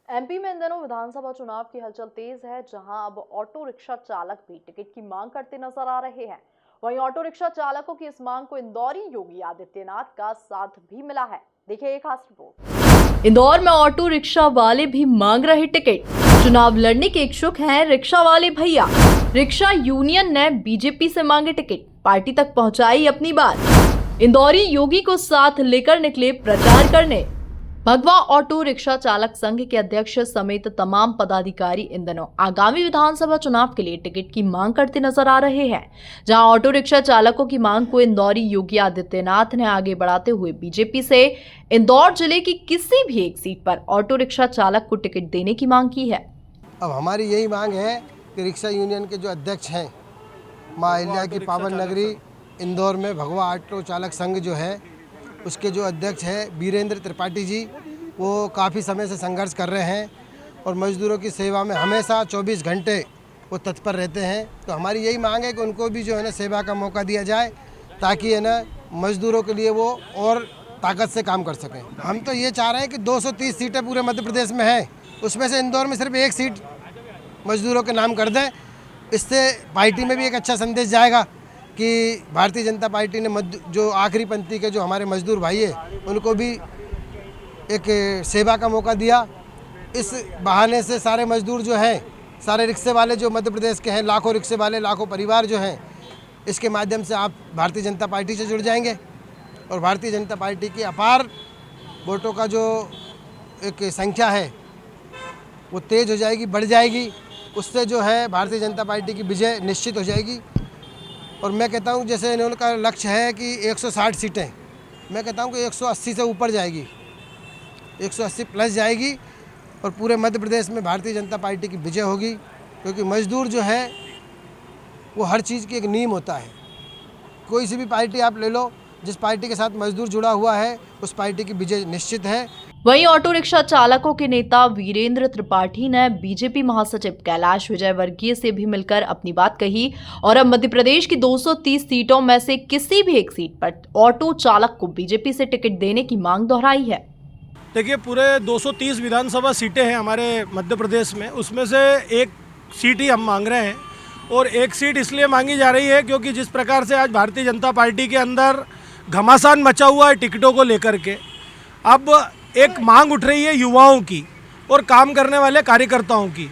MP में इन दिनों विधानसभा चुनाव की हलचल तेज है, जहां अब ऑटो रिक्शा चालक भी टिकट की मांग करते नजर आ रहे हैं। वहीं ऑटो रिक्शा चालकों की इस मांग को इंदौरी योगी आदित्यनाथ का साथ भी मिला है। देखिए एक खास रिपोर्ट। इंदौर में ऑटो रिक्शा वाले भी मांग रहे टिकट। चुनाव लड़ने के इच्छुक हैं रिक्शा वाले भैया। रिक्शा यूनियन ने बीजेपी से मांगे टिकट, पार्टी तक पहुंचाई अपनी बात। इंदौरी योगी को साथ लेकर निकले प्रचार करने। भगवा ऑटो रिक्शा चालक संघ के अध्यक्ष समेत तमाम पदाधिकारी इन दिनों आगामी विधानसभा चुनाव के लिए टिकट की मांग करते नजर आ रहे हैं। जहां ऑटो रिक्शा चालकों की मांग को इंदौरी योगी आदित्यनाथ ने आगे बढ़ाते हुए बीजेपी से इंदौर जिले की किसी भी एक सीट पर ऑटो रिक्शा चालक को टिकट देने की मांग की है। अब हमारी यही मांग है कि रिक्शा यूनियन के जो अध्यक्ष हैं, माँ अहिल्या की पावन नगरी इंदौर में भगवा ऑटो चालक संघ जो है, उसके जो अध्यक्ष हैं वीरेंद्र त्रिपाठी जी, वो काफ़ी समय से संघर्ष कर रहे हैं और मज़दूरों की सेवा में हमेशा 24 घंटे वो तत्पर रहते हैं। तो हमारी यही मांग है कि उनको भी जो है ना सेवा का मौका दिया जाए, ताकि है ना मज़दूरों के लिए वो और ताकत से काम कर सकें। हम तो ये चाह रहे हैं कि 230 सीटें पूरे मध्य प्रदेश में हैं, उसमें से इंदौर में सिर्फ एक सीट मज़दूरों के नाम कर दें। इससे पार्टी में भी एक अच्छा संदेश जाएगा कि भारतीय जनता पार्टी ने जो आखिरी पंक्ति के जो हमारे मजदूर भाई हैं, उनको भी एक सेवा का मौका दिया। इस बहाने से सारे मजदूर जो हैं, सारे रिक्शे वाले जो मध्य प्रदेश के हैं, लाखों रिक्शे वाले, लाखों परिवार जो हैं, इसके माध्यम से आप भारतीय जनता पार्टी से जुड़ जाएंगे और भारतीय जनता पार्टी की अपार वोटों का जो एक संख्या है वो तेज़ हो जाएगी, बढ़ जाएगी। उससे जो है भारतीय जनता पार्टी की विजय निश्चित हो जाएगी। और मैं कहता हूँ जैसे इनका लक्ष्य है कि 160 सीटें, मैं कहता हूँ कि 180 से ऊपर जाएगी, 180 प्लस जाएगी और पूरे मध्य प्रदेश में भारतीय जनता पार्टी की विजय होगी। क्योंकि मजदूर जो है वो हर चीज़ की एक नींव होता है। कोई सी भी पार्टी आप ले लो, जिस पार्टी के साथ मजदूर जुड़ा हुआ है उस पार्टी की विजय निश्चित है। वहीं ऑटो रिक्शा चालकों के नेता वीरेंद्र त्रिपाठी ने बीजेपी महासचिव कैलाश विजयवर्गीय से भी मिलकर अपनी बात कही और अब मध्य प्रदेश की 230 सीटों में से किसी भी एक सीट पर ऑटो चालक को बीजेपी से टिकट देने की मांग दोहराई है। देखिए, पूरे 230 विधानसभा सीटें हैं हमारे मध्य प्रदेश में, उसमें से एक सीट ही हम मांग रहे हैं। और एक सीट इसलिए मांगी जा रही है क्योंकि जिस प्रकार से आज भारतीय जनता पार्टी के अंदर घमासान मचा हुआ है टिकटों को लेकर के, अब एक मांग उठ रही है युवाओं की और काम करने वाले कार्यकर्ताओं की।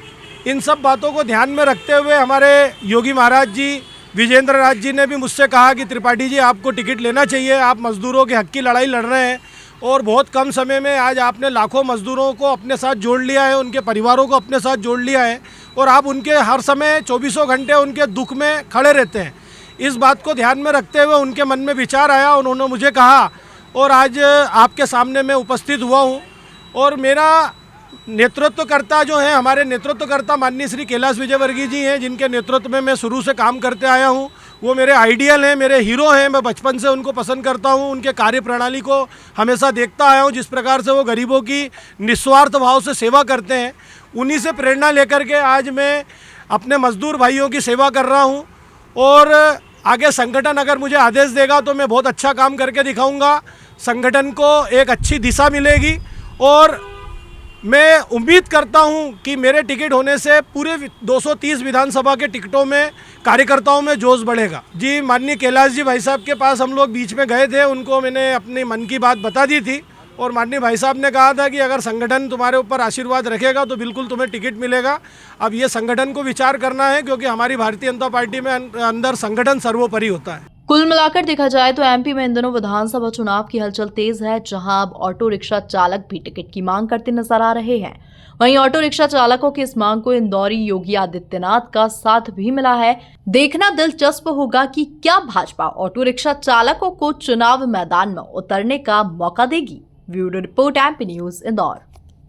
इन सब बातों को ध्यान में रखते हुए हमारे योगी महाराज जी, विजेंद्र राज जी ने भी मुझसे कहा कि त्रिपाठी जी आपको टिकट लेना चाहिए, आप मजदूरों के हक की लड़ाई लड़ रहे हैं और बहुत कम समय में आज आपने लाखों मजदूरों को अपने साथ जोड़ लिया है, उनके परिवारों को अपने साथ जोड़ लिया है और आप उनके हर समय 24 घंटे उनके दुख में खड़े रहते हैं। इस बात को ध्यान में रखते हुए उनके मन में विचार आया, उन्होंने मुझे कहा और आज आपके सामने मैं उपस्थित हुआ हूँ। और मेरा नेतृत्वकर्ता जो है, हमारे नेतृत्वकर्ता माननीय श्री कैलाश विजयवर्गीय जी हैं, जिनके नेतृत्व में मैं शुरू से काम करते आया हूँ। वो मेरे आइडियल हैं, मेरे हीरो हैं। मैं बचपन से उनको पसंद करता हूँ, उनके कार्य प्रणाली को हमेशा देखता आया हूँ, जिस प्रकार से वो गरीबों की निस्वार्थ भाव से सेवा करते हैं। उन्हीं से प्रेरणा लेकर के आज मैं अपने मजदूर भाइयों की सेवा कर रहा हूँ और आगे संगठन अगर मुझे आदेश देगा तो मैं बहुत अच्छा काम करके दिखाऊंगा। संगठन को एक अच्छी दिशा मिलेगी और मैं उम्मीद करता हूं कि मेरे टिकट होने से पूरे 230 विधानसभा के टिकटों में कार्यकर्ताओं में जोश बढ़ेगा। जी, माननीय कैलाश जी भाई साहब के पास हम लोग बीच में गए थे, उनको मैंने अपने मन की बात बता दी थी और माननीय भाई साहब ने कहा था कि अगर संगठन तुम्हारे ऊपर आशीर्वाद रखेगा तो बिल्कुल तुम्हें टिकट मिलेगा। अब ये संगठन को विचार करना है क्योंकि हमारी भारतीय जनता पार्टी में अंदर संगठन सर्वोपरि होता है। कुल मिलाकर देखा जाए तो एमपी में इन दिनों विधानसभा चुनाव की हलचल तेज है, जहां अब ऑटो रिक्शा चालक भी टिकट की मांग करते नजर आ रहे हैं। वहीं ऑटो रिक्शा चालकों की इस मांग को इंदौरी योगी आदित्यनाथ का साथ भी मिला है। देखना दिलचस्प होगा कि क्या भाजपा ऑटो रिक्शा चालकों को चुनाव मैदान में उतरने का मौका देगी। Bureau report, MP news, Indore.